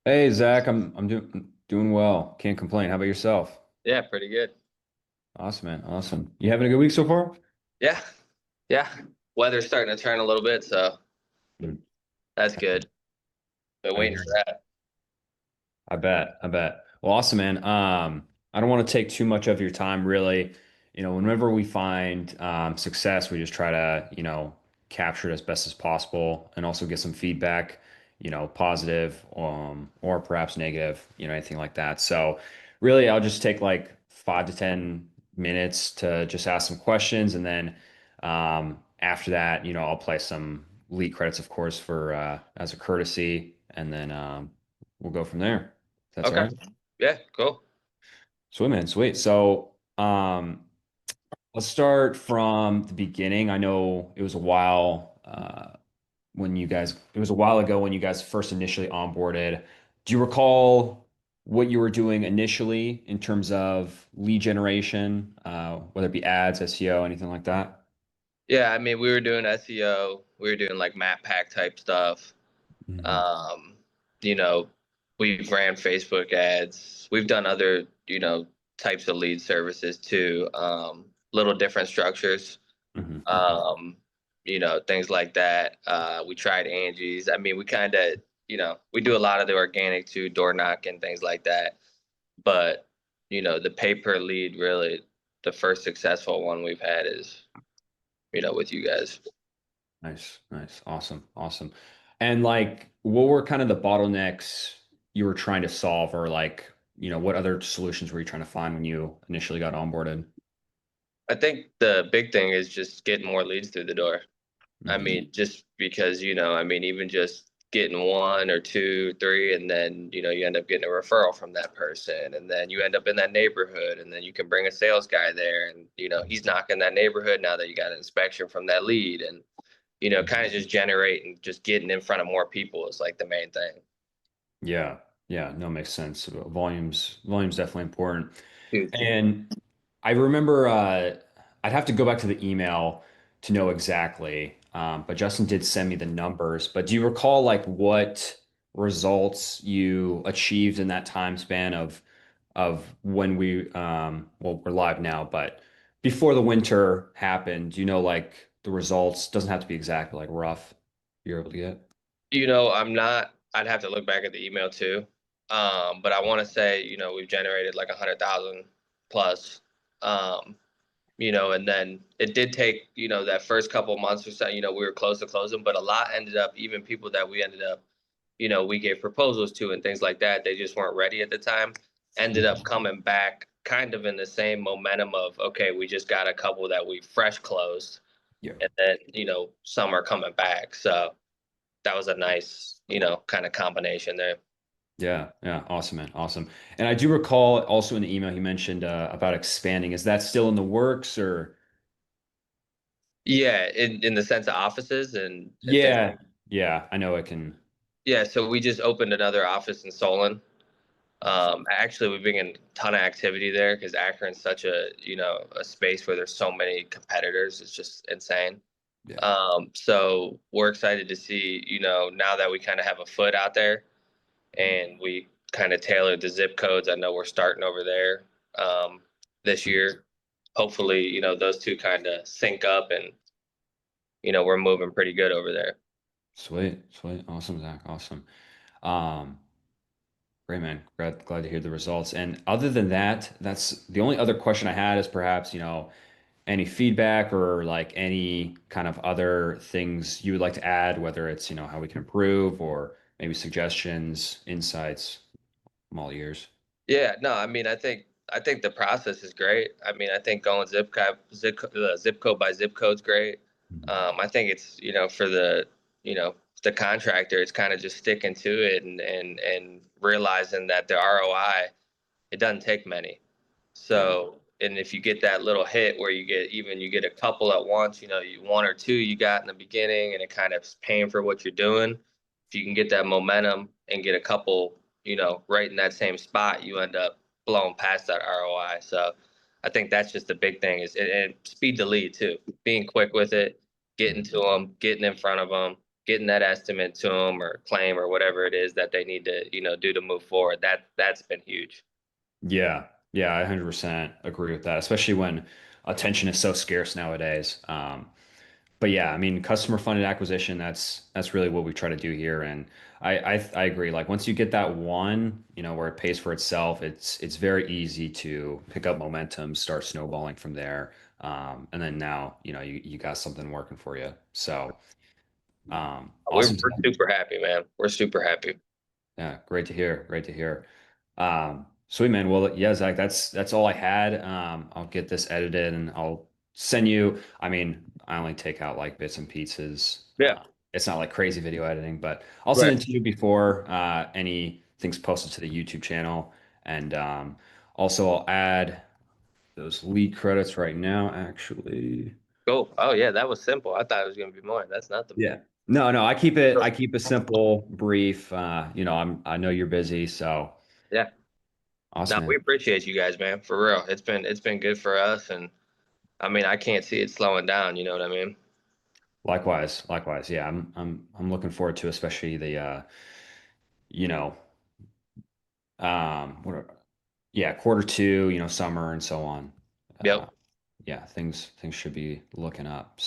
Hey Zach, I'm doing well. Can't complain. How about yourself? Yeah, pretty good. Awesome, man. Awesome. You having a good week so far? Yeah, yeah. Weather's starting to turn a little bit, so Mm. that's good. Been I waiting hear for you. that. I bet. I bet. Well, awesome, man. I don't want to take too much of your time, really. Whenever we find success, we just try to, capture it as best as possible and also get some feedback, positive, or perhaps negative, anything like that. So really, I'll just take like 5 to 10 minutes to just ask some questions, and then after that, I'll play some lead credits, of course, for as a courtesy, and then we'll go from there. That's all Okay. right. Yeah, cool. Sweet, man. Sweet. So, let's start from the beginning. I know it was a while it was a while ago when you guys first initially onboarded. Do you recall what you were doing initially in terms of lead generation, whether it be ads, SEO, anything like that? Yeah, I mean, we were doing SEO, we were doing like map pack type stuff. Hmm. Um, you know, we've ran Facebook ads. We've done other, types of lead services too. Little different structures. Hmm. Um, things like that. We tried Angie's. I mean, we kind of, we do a lot of the organic too, door knock and things like that. But, the pay per lead really, the first successful one we've had is, with you guys. Nice, nice, awesome, awesome. And like, what were kind of the bottlenecks you were trying to solve, or like, what other solutions were you trying to find when you initially got onboarded? I think the big thing is just getting more leads through the door. I Hmm. mean, just because, I mean, even just getting one or two, three, and then, you end up getting a referral from that person, and then you end up in that neighborhood, and then you can bring a sales guy there, and, he's knocking that neighborhood now that you got an inspection from that lead, and, kind of just generating, just getting in front of more people is like the main thing. Yeah, yeah, no, makes sense. Volume's definitely important. Huge. And I remember I'd have to go back to the email to know exactly, but Justin did send me the numbers. But do you recall like what results you achieved in that time span of when well, we're live now, but before the winter happened, do you know like the results? Doesn't have to be exact, but like rough you're able to get? I'm not, I'd have to look back at the email too. But I want to say, we've generated like 100,000 plus. Um, and then it did take, that first couple months or so, we were close to closing, but a lot ended up, even people that we ended up, we gave proposals to and things like that, they just weren't ready at the time, ended up coming back kind of in the same momentum of, okay, we just got a couple that we fresh closed, Yeah. and then, some are coming back. So that was a nice, kind of combination there. Yeah, yeah, awesome, man, awesome. And I do recall also in the email he mentioned about expanding. Is that still in the works, or? Yeah, in the sense of offices and things. Yeah, yeah, I know it can. Yeah, so we just opened another office in Solon. Nice. Actually, we've been getting a ton of activity there because Akron's such a, a space where there's so many competitors. It's just insane. Yeah. So we're excited to see, now that we kind of have a foot out there and we kind of tailored the zip codes. I know we're starting over there this year. Hopefully, those two kind of sync up and, we're moving pretty good over there. Sweet, sweet, awesome, Zach, awesome. Um, Great, man. Glad to hear the results. And other than that, that's the only other question I had is perhaps, any feedback or like any kind of other things you would like to add, whether it's, how we can improve or maybe suggestions, insights. I'm all ears. Yeah, no, I mean, I think the process is great. I mean, I think going zip code by zip code is great. Mhm. I think it's for the contractor, it's kind of just sticking to it and realizing that the ROI, it doesn't take many. Yeah. So, and if you get that little hit where you get a couple at once, one or two you got in the beginning, and it kind of is paying for what you're doing. If you can get that momentum and get a couple, right in that same spot, you end up blowing past that ROI. So, I think that's just the big thing is and speed to lead too, being quick with it, getting Mhm. to them, getting in front of them. getting that estimate to them or claim or whatever it is that they need to, do to move forward. That's been huge. Yeah. Yeah, I 100% agree with that, especially when attention is so scarce nowadays. But yeah, I mean, customer funded acquisition, that's really what we try to do here. And I agree. Like once you get that one, where it pays for itself, it's very easy to pick up momentum, start snowballing from there. And then now, you got something working for you. So We're, awesome. we're super happy, man. We're super happy. Yeah, great to hear. Great to hear. Sweet man. Well, yeah, Zach, that's all I had. I'll get this edited and I'll send you. I mean, I only take out like bits and pieces. Yeah. It's not like crazy video editing, but I'll send Right. it to you before anything's posted to the YouTube channel. And also, I'll add those lead credits right now, actually. Cool. Oh yeah, that was simple. I thought it was gonna be more. That's nothing. Yeah. No, no, I keep it simple, brief. I know you're busy, so Yeah. No, awesome, we man. appreciate you guys, man. For real. It's been good for us, and I mean I can't see it slowing down, you know what I mean? Likewise, likewise. Yeah, I'm looking forward to especially the you know, what yeah, quarter two, summer and so on. Uh Yep. yeah, things should be looking up.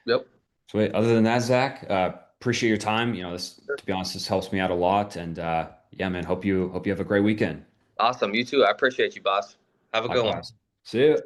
Yep. So other than that, Zach, appreciate your time. This to be honest, this helps me out a lot. And yeah, man, hope you have a great weekend. Awesome. You too. I appreciate you, boss. Have a good one. Likewise. See you.